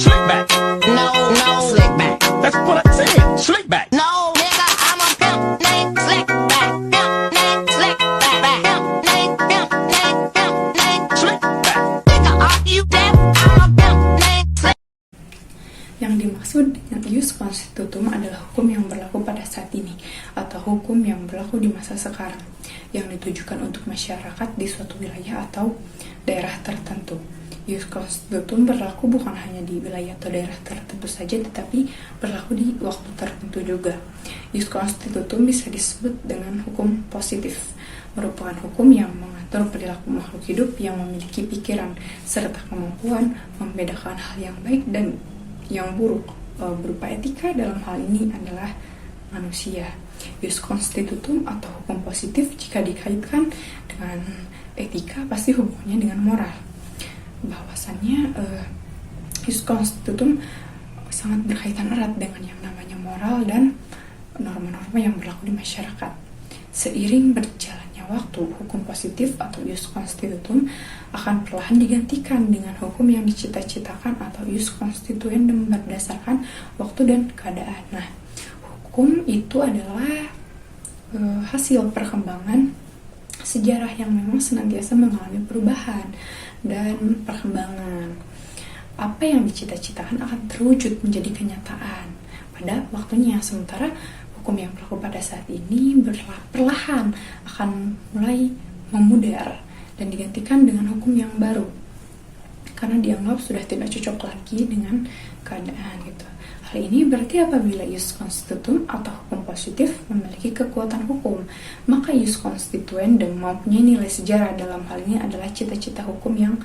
Slick back. No, slick back. That's what I said. Slick back. No, nigga, I'm a pimp named Slick back. Pimp named Slick back. Pimp named Slick back. Nigga, are you deaf? I'm a pimp named Slick. Yang dimaksud dengan ius constitutum adalah hukum yang berlaku pada saat ini atau hukum yang berlaku di masa sekarang yang ditujukan untuk masyarakat di suatu wilayah atau daerah tertentu. Ius constitutum berlaku bukan hanya di wilayah atau daerah tertentu saja, tetapi berlaku di waktu tertentu juga. Ius constitutum bisa disebut dengan hukum positif, merupakan hukum yang mengatur perilaku makhluk hidup yang memiliki pikiran serta kemampuan membedakan hal yang baik dan yang buruk. Berupa etika dalam hal ini adalah manusia. Ius constitutum atau hukum positif jika dikaitkan dengan etika pasti hubungannya dengan moral. Bahwasannya ius constitutum sangat berkaitan erat dengan yang namanya moral dan norma-norma yang berlaku di masyarakat. Seiring berjalannya waktu, hukum positif atau ius constitutum akan perlahan digantikan dengan hukum yang dicita-citakan atau ius constituendum berdasarkan waktu dan keadaan. Nah, hukum itu adalah hasil perkembangan sejarah yang memang senantiasa mengalami perubahan dan perkembangan. Apa yang dicita-citakan akan terwujud menjadi kenyataan pada waktunya, sementara hukum yang berlaku pada saat ini perlahan akan mulai memudar dan digantikan dengan hukum yang baru karena dianggap sudah tidak cocok lagi dengan keadaan gitu. Hal ini berarti apabila ius constitutum atau hukum positif memiliki kekuatan hukum, maka ius constituendum mempunyai nilai sejarah. Dalam hal ini adalah cita-cita hukum yang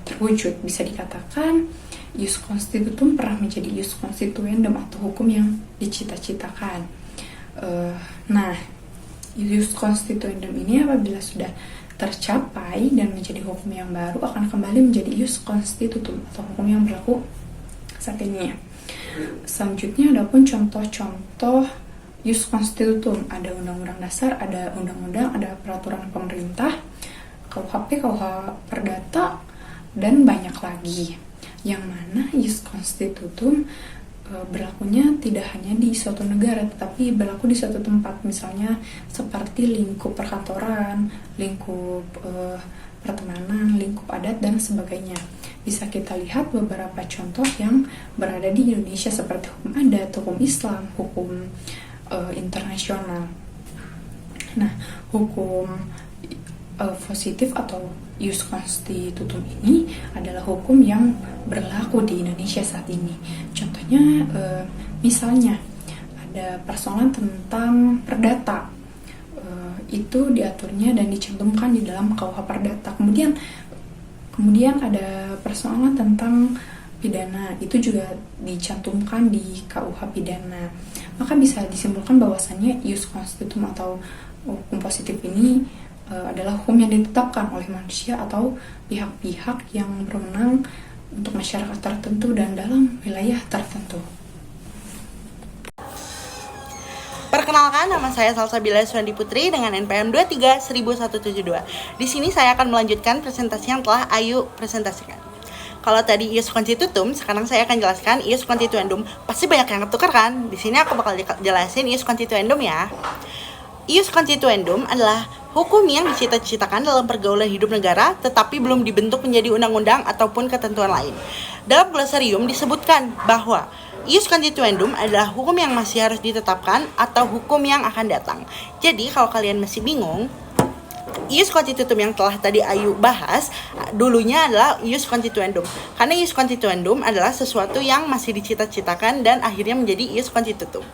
terwujud. Bisa dikatakan ius constitutum pernah menjadi ius constituendum atau hukum yang dicita-citakan. Nah, ius constituendum ini apabila sudah tercapai dan menjadi hukum yang baru akan kembali menjadi ius constitutum atau hukum yang berlaku saat ini. Selanjutnya adapun contoh-contoh ius constitutum, ada undang-undang dasar, ada undang-undang, ada peraturan pemerintah, KUHP, KUH Perdata, dan banyak lagi. Yang mana ius constitutum berlakunya tidak hanya di suatu negara, tetapi berlaku di suatu tempat, misalnya seperti lingkup perkantoran, lingkup pertemanan, lingkup adat, dan sebagainya. Bisa kita lihat beberapa contoh yang berada di Indonesia seperti hukum adat, hukum Islam, hukum internasional. Nah, hukum positif atau ius constitutum ini adalah hukum yang berlaku di Indonesia saat ini. Contohnya, misalnya ada persoalan tentang perdata, itu diaturnya dan dicantumkan di dalam KUH Perdata. Kemudian ada persoalan tentang pidana, itu juga dicantumkan di KUH Pidana. Maka bisa disimpulkan bahwasannya ius constitutum atau hukum positif ini adalah hukum yang ditetapkan oleh manusia atau pihak-pihak yang berwenang untuk masyarakat tertentu dan dalam wilayah tertentu. Perkenalkan, nama saya Salsabila Suwandi Putri dengan NPM 23-1172. Di sini saya akan melanjutkan presentasi yang telah Ayu presentasikan. Kalau tadi ius constitutum, sekarang saya akan jelaskan ius constituendum. Pasti banyak yang ketukar kan? Di sini aku bakal jelasin ius constituendum ya. Ius constituendum adalah hukum yang dicita-citakan dalam pergaulan hidup negara, tetapi belum dibentuk menjadi undang-undang ataupun ketentuan lain. Dalam glosarium disebutkan bahwa ius constituendum adalah hukum yang masih harus ditetapkan atau hukum yang akan datang. Jadi kalau kalian masih bingung, ius constitutum yang telah tadi Ayu bahas dulunya adalah ius constituendum. Karena ius constituendum adalah sesuatu yang masih dicita-citakan dan akhirnya menjadi ius constitutum.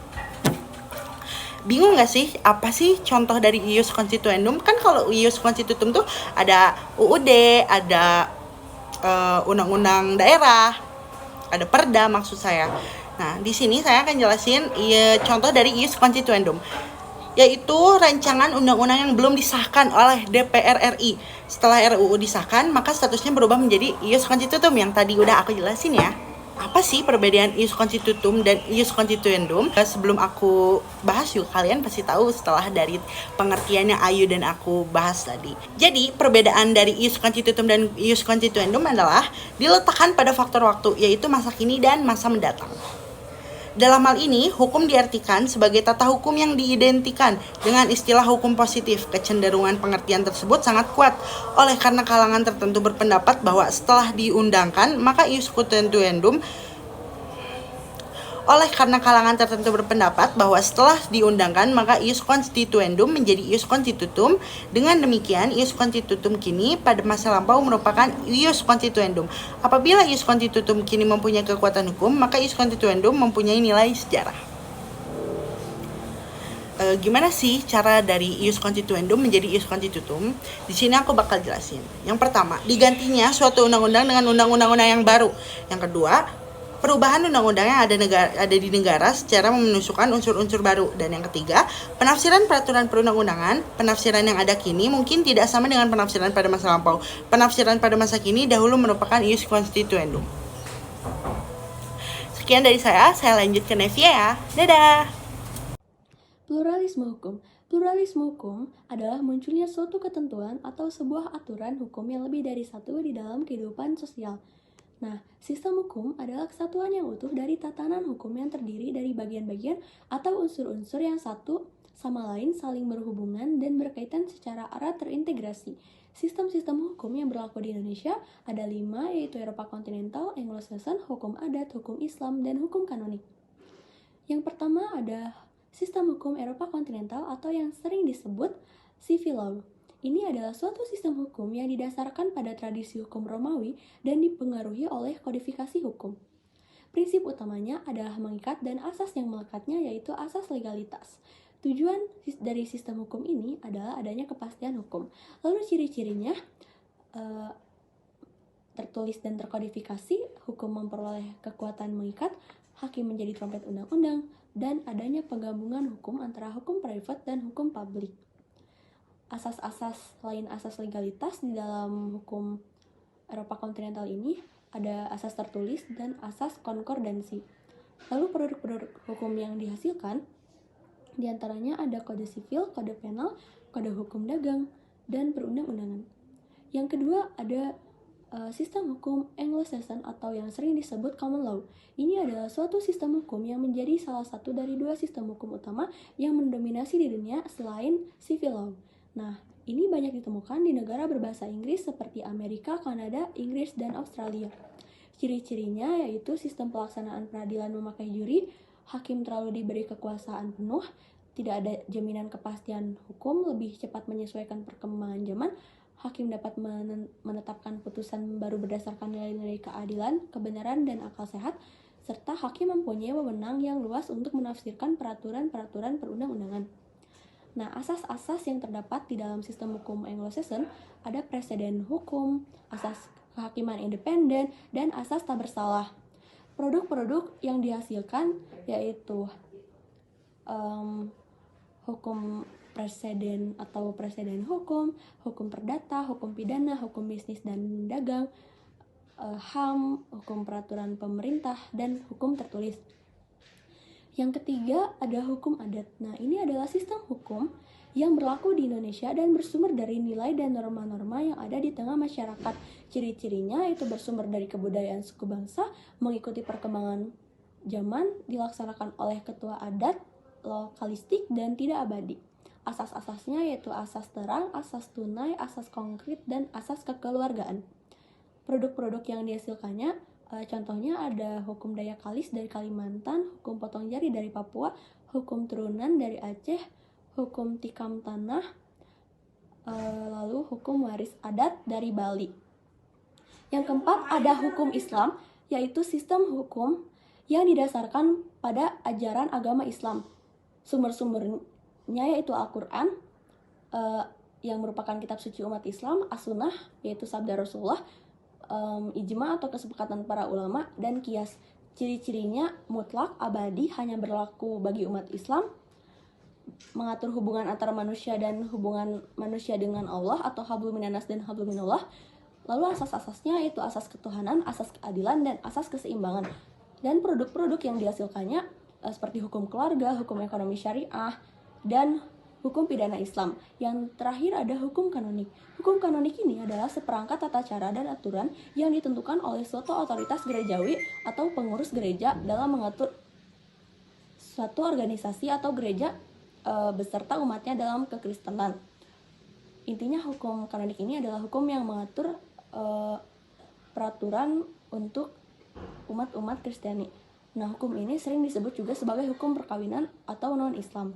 Bingung gak sih apa sih contoh dari ius constituendum? Kan kalau ius constitutum tuh ada UUD, ada undang-undang daerah, ada perda maksud saya. Nah, di sini saya akan jelasin contoh dari ius constituendum, yaitu rancangan undang-undang yang belum disahkan oleh DPR RI. Setelah RUU disahkan, maka statusnya berubah menjadi ius constitutum yang tadi udah aku jelasin ya. Apa sih perbedaan ius constitutum dan ius constituendum? Sebelum aku bahas yuk, kalian pasti tahu setelah dari pengertian yang Ayu dan aku bahas tadi. Jadi, perbedaan dari ius constitutum dan ius constituendum adalah diletakkan pada faktor waktu, yaitu masa kini dan masa mendatang. Dalam hal ini, hukum diartikan sebagai tata hukum yang diidentikan dengan istilah hukum positif. Kecenderungan pengertian tersebut sangat kuat oleh karena kalangan tertentu berpendapat bahwa setelah diundangkan, maka ius constituendum ius constituendum menjadi ius constitutum. Dengan demikian, ius constitutum kini pada masa lampau merupakan ius constituendum. Apabila ius constitutum kini mempunyai kekuatan hukum, maka ius constituendum mempunyai nilai sejarah. Gimana sih cara dari ius constituendum menjadi ius constitutum? Di sini aku bakal jelasin. Yang pertama, digantinya suatu undang-undang dengan undang-undang yang baru. Yang kedua, perubahan undang-undang yang ada di negara secara memasukkan unsur-unsur baru. Dan yang ketiga, penafsiran peraturan perundang-undangan. Penafsiran yang ada kini mungkin tidak sama dengan penafsiran pada masa lampau. Penafsiran pada masa kini dahulu merupakan ius constituendum. Sekian dari saya lanjut ke Nevia ya. Dadah! Pluralisme hukum. Pluralisme hukum adalah munculnya suatu ketentuan atau sebuah aturan hukum yang lebih dari satu di dalam kehidupan sosial. Nah, sistem hukum adalah kesatuan yang utuh dari tatanan hukum yang terdiri dari bagian-bagian atau unsur-unsur yang satu sama lain saling berhubungan dan berkaitan secara erat terintegrasi. Sistem-sistem hukum yang berlaku di Indonesia ada 5, yaitu Eropa kontinental, Anglo-Saxon, hukum adat, hukum Islam, dan hukum kanonik. Yang pertama ada sistem hukum Eropa kontinental atau yang sering disebut civil law. Ini adalah suatu sistem hukum yang didasarkan pada tradisi hukum Romawi dan dipengaruhi oleh kodifikasi hukum. Prinsip utamanya adalah mengikat dan asas yang melekatnya yaitu asas legalitas. Tujuan dari sistem hukum ini adalah adanya kepastian hukum. Lalu ciri-cirinya tertulis dan terkodifikasi, hukum memperoleh kekuatan mengikat, hakim menjadi trompet undang-undang, dan adanya penggabungan hukum antara hukum private dan hukum publik. Asas-asas lain asas legalitas di dalam hukum Eropa kontinental ini ada asas tertulis dan asas konkordansi. Lalu produk-produk hukum yang dihasilkan diantaranya ada kode sipil, kode penal, kode hukum dagang, dan perundang-undangan. Yang kedua ada sistem hukum Anglo-Saxon atau yang sering disebut common law. Ini adalah suatu sistem hukum yang menjadi salah satu dari dua sistem hukum utama yang mendominasi di dunia selain civil law. Nah, ini banyak ditemukan di negara berbahasa Inggris seperti Amerika, Kanada, Inggris, dan Australia. Ciri-cirinya yaitu sistem pelaksanaan peradilan memakai juri, hakim terlalu diberi kekuasaan penuh, tidak ada jaminan kepastian hukum, lebih cepat menyesuaikan perkembangan zaman, hakim dapat menetapkan putusan baru berdasarkan nilai-nilai keadilan, kebenaran, dan akal sehat, serta hakim mempunyai wewenang yang luas untuk menafsirkan peraturan-peraturan perundang-undangan. Nah, asas-asas yang terdapat di dalam sistem hukum Anglo-Saxon ada preseden hukum, asas kehakiman independen, dan asas tak bersalah. Produk-produk yang dihasilkan yaitu hukum preseden atau preseden hukum, hukum perdata, hukum pidana, hukum bisnis dan dagang, HAM, hukum peraturan pemerintah, dan hukum tertulis. Yang ketiga ada hukum adat. Nah, ini adalah sistem hukum yang berlaku di Indonesia dan bersumber dari nilai dan norma-norma yang ada di tengah masyarakat. Ciri-cirinya yaitu bersumber dari kebudayaan suku bangsa, mengikuti perkembangan zaman, dilaksanakan oleh ketua adat, lokalistik, dan tidak abadi. Asas-asasnya yaitu asas terang, asas tunai, asas konkret, dan asas kekeluargaan. Produk-produk yang dihasilkannya, contohnya ada hukum Dayak Kalis dari Kalimantan, hukum potong jari dari Papua, hukum turunan dari Aceh, hukum tikam tanah, lalu hukum waris adat dari Bali. Yang keempat ada hukum Islam, yaitu sistem hukum yang didasarkan pada ajaran agama Islam. Sumber-sumbernya yaitu Al-Quran, yang merupakan kitab suci umat Islam, As-Sunnah, yaitu sabda Rasulullah, ijma atau kesepakatan para ulama, dan qiyas. Ciri-cirinya mutlak, abadi, hanya berlaku bagi umat Islam, mengatur hubungan antara manusia dan hubungan manusia dengan Allah atau hablum minanas dan hablum minallah, Lalu asas-asasnya yaitu asas ketuhanan, asas keadilan, dan asas keseimbangan. Dan produk-produk yang dihasilkannya seperti hukum keluarga, hukum ekonomi syariah, dan hukum pidana Islam. Yang terakhir ada hukum kanonik. Hukum kanonik ini adalah seperangkat tata cara dan aturan yang ditentukan oleh suatu otoritas gerejawi atau pengurus gereja dalam mengatur suatu organisasi atau gereja beserta umatnya dalam kekristenan. Intinya hukum kanonik ini adalah hukum yang mengatur peraturan untuk umat-umat Kristiani. Nah, hukum ini sering disebut juga sebagai hukum perkawinan atau non-Islam.